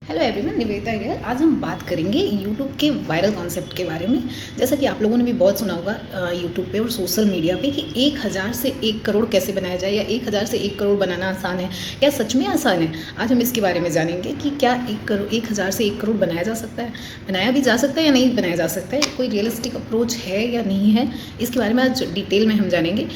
Hello everyone, Nivedita here. आज हम बात करेंगे यूट्यूब के वायरल कॉन्सेप्ट के बारे में। जैसा कि आप लोगों ने भी बहुत सुना होगा यूट्यूब पे और सोशल मीडिया पे कि 1000 से 1 करोड़ कैसे बनाया जाए, या 1000 से 1 करोड़ बनाना आसान है। क्या सच में आसान है? आज हम इसके बारे में जानेंगे कि क्या 1000 से 1 करोड़ बनाया जा सकता है, बनाया भी जा सकता है या नहीं बनाया जा सकता है, कोई रियलिस्टिक अप्रोच है या नहीं है, इसके बारे में आज डिटेल में हम जानेंगे।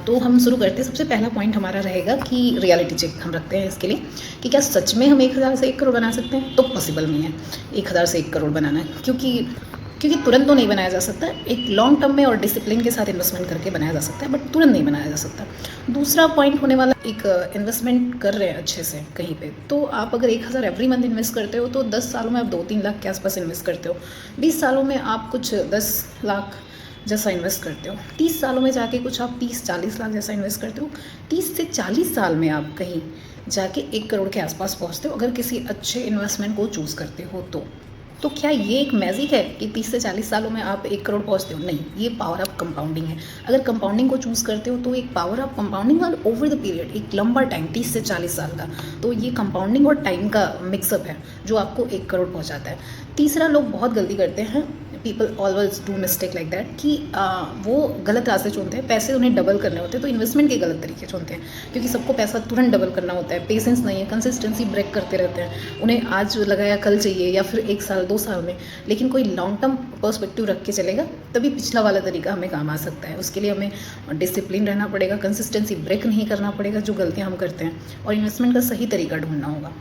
तो हम शुरू करते हैं। सबसे पहला पॉइंट हमारा रहेगा कि रियलिटी चेक हम रखते हैं इसके लिए कि क्या सच में हम 1000 से 1 करोड़ बना सकते हैं। तो पॉसिबल नहीं है 1000 से 1 करोड़ बनाना, क्योंकि तुरंत तो नहीं बनाया जा सकता। एक लॉन्ग टर्म में और डिसिप्लिन के साथ इन्वेस्टमेंट करके बनाया जा सकता है, बट तुरंत नहीं बनाया जा सकता। दूसरा पॉइंट होने वाला, एक इन्वेस्टमेंट कर रहे हैं अच्छे से कहीं पे, तो आप अगर 1000 एवरी मंथ इन्वेस्ट करते हो तो 10 सालों में आप 2-3 लाख के आसपास इन्वेस्ट करते हो। 20 सालों में आप कुछ 10 लाख जैसा इन्वेस्ट करते हो। 30 सालों में जाके कुछ आप 30-40 लाख जैसा इन्वेस्ट करते हो। 30 से 40 साल में आप कहीं जाके 1 करोड़ के आसपास पहुंचते हो, अगर किसी अच्छे इन्वेस्टमेंट को चूज़ करते हो तो क्या ये एक मैजिक है कि 30 से 40 सालों में आप 1 करोड़ पहुंचते हो? नहीं, ये पावर ऑफ कंपाउंडिंग है। अगर कंपाउंडिंग को चूज़ करते हो तो एक पावर ऑफ कंपाउंडिंग और ओवर द पीरियड, एक लंबा टाइम 30 से 40 साल का, तो ये कंपाउंडिंग और टाइम का मिक्सअप है जो आपको 1 करोड़ पहुंचाता है। तीसरा, लोग बहुत गलती करते हैं, people always do mistake like that, कि वो गलत रास्ते चुनते हैं। पैसे उन्हें डबल करने होते हैं तो इन्वेस्टमेंट के गलत तरीके चुनते हैं, क्योंकि सबको पैसा तुरंत डबल करना होता है। पेशेंस नहीं है, कंसिस्टेंसी ब्रेक करते रहते हैं। उन्हें आज लगाया कल चाहिए, या फिर 1 साल 2 साल में। लेकिन कोई लॉन्ग टर्म पर्सपेक्टिव रख के चलेगा तभी पिछला वाला तरीका हमें काम आ सकता है। उसके लिए हमें डिसिप्लिन रहना पड़ेगा, कंसिस्टेंसी ब्रेक नहीं करना पड़ेगा जो गलतियाँ हम करते हैं, और इन्वेस्टमेंट का सही तरीका ढूंढना होगा।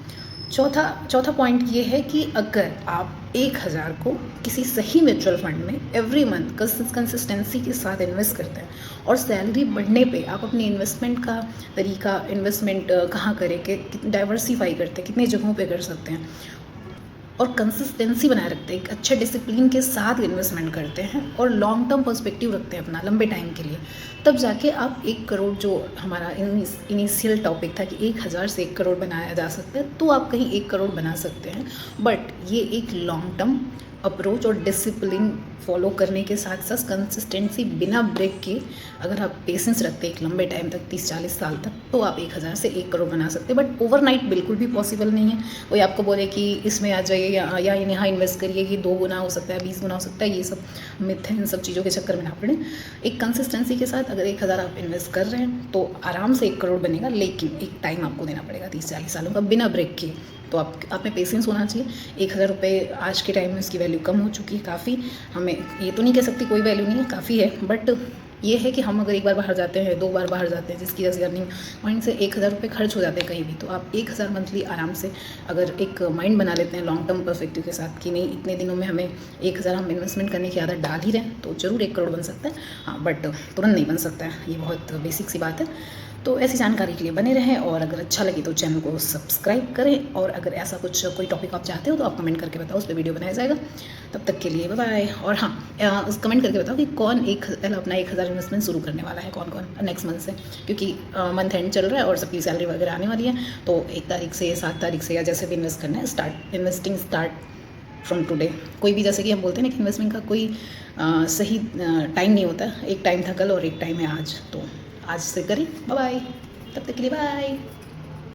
चौथा पॉइंट ये है कि अगर आप 1000 को किसी सही म्यूचुअल फंड में एवरी मंथ कंसिस्टेंसी के साथ इन्वेस्ट करते हैं, और सैलरी बढ़ने पे आप अपने इन्वेस्टमेंट का तरीका, इन्वेस्टमेंट कहाँ करें, कि डाइवर्सिफाई करते हैं, कितने जगहों पे कर सकते हैं, और कंसिस्टेंसी बनाए रखते हैं, एक अच्छे डिसिप्लिन के साथ इन्वेस्टमेंट करते हैं, और लॉन्ग टर्म पर्सपेक्टिव रखते हैं अपना लंबे टाइम के लिए, तब जाके आप 1 करोड़, जो हमारा इनिशियल टॉपिक था कि 1000 से 1 करोड़ बनाया जा सकता है, तो आप कहीं 1 करोड़ बना सकते हैं। बट ये एक लॉन्ग टर्म अप्रोच और डिसिप्लिन फॉलो करने के साथ साथ कंसिस्टेंसी बिना ब्रेक के, अगर आप पेशेंस रखते हैं एक लंबे टाइम तक, 30-40 साल तक, तो आप 1000 से 1 करोड़ बना सकते हैं। बट ओवरनाइट बिल्कुल भी पॉसिबल नहीं है। कोई आपको बोले कि इसमें आ जाइए या यहाँ इन्वेस्ट करिए, ये 2 गुना हो सकता है, 20 गुना हो सकता है, ये सब मिथ है। इन सब चीज़ों के चक्कर में ना पड़े। एक कंसिस्टेंसी के साथ अगर 1000 आप इन्वेस्ट कर रहे हैं तो आराम से 1 करोड़ बनेगा, लेकिन एक टाइम आपको देना पड़ेगा 30-40 सालों का बिना ब्रेक के। तो आप में पेशेंस होना चाहिए। 1000 रुपये आज के टाइम में इसकी वैल्यू कम हो चुकी है काफ़ी। हमें ये तो नहीं कह सकती कोई वैल्यू नहीं है, काफ़ी है, बट ये है कि हम अगर एक बार बाहर जाते हैं, 2 बार बाहर जाते हैं, जिसकी वजह से अर्निंग पॉइंट से 1000 रुपये खर्च हो जाते हैं कहीं भी, तो आप 1000 मंथली आराम से अगर एक माइंड बना लेते हैं लॉन्ग टर्म पर्सपेक्टिव के साथ कि नहीं, इतने दिनों में हमें 1000 हम इन्वेस्टमेंट करने की आदत डाल ही रहे हैं, तो ज़रूर 1 करोड़ बन सकता है। हाँ, बट तुरंत नहीं बन सकता है, ये बहुत बेसिक सी बात है। तो ऐसी जानकारी के लिए बने रहें, और अगर अच्छा लगे तो चैनल को सब्सक्राइब करें, और अगर ऐसा कुछ कोई टॉपिक आप चाहते हो तो आप कमेंट करके बताओ, उस पर वीडियो बनाया जाएगा। तब तक के लिए बाय बाय। और हाँ, कमेंट करके बताओ कि कौन अपना 1000 इन्वेस्टमेंट शुरू करने वाला है, कौन नेक्स्ट मंथ से, क्योंकि मंथ एंड चल रहा है और सबकी सैलरी वगैरह आने वाली है। तो 1 तारीख से, 7 तारीख से, या जैसे भी इन्वेस्ट करना है, इन्वेस्टिंग स्टार्ट फ्रॉम टुडे। कोई भी, जैसे कि हम बोलते हैं ना कि इन्वेस्टमेंट का कोई सही टाइम नहीं होता। एक टाइम था कल और एक टाइम है आज, तो आज से करें। बाय बाय, तब तक के लिए बाय।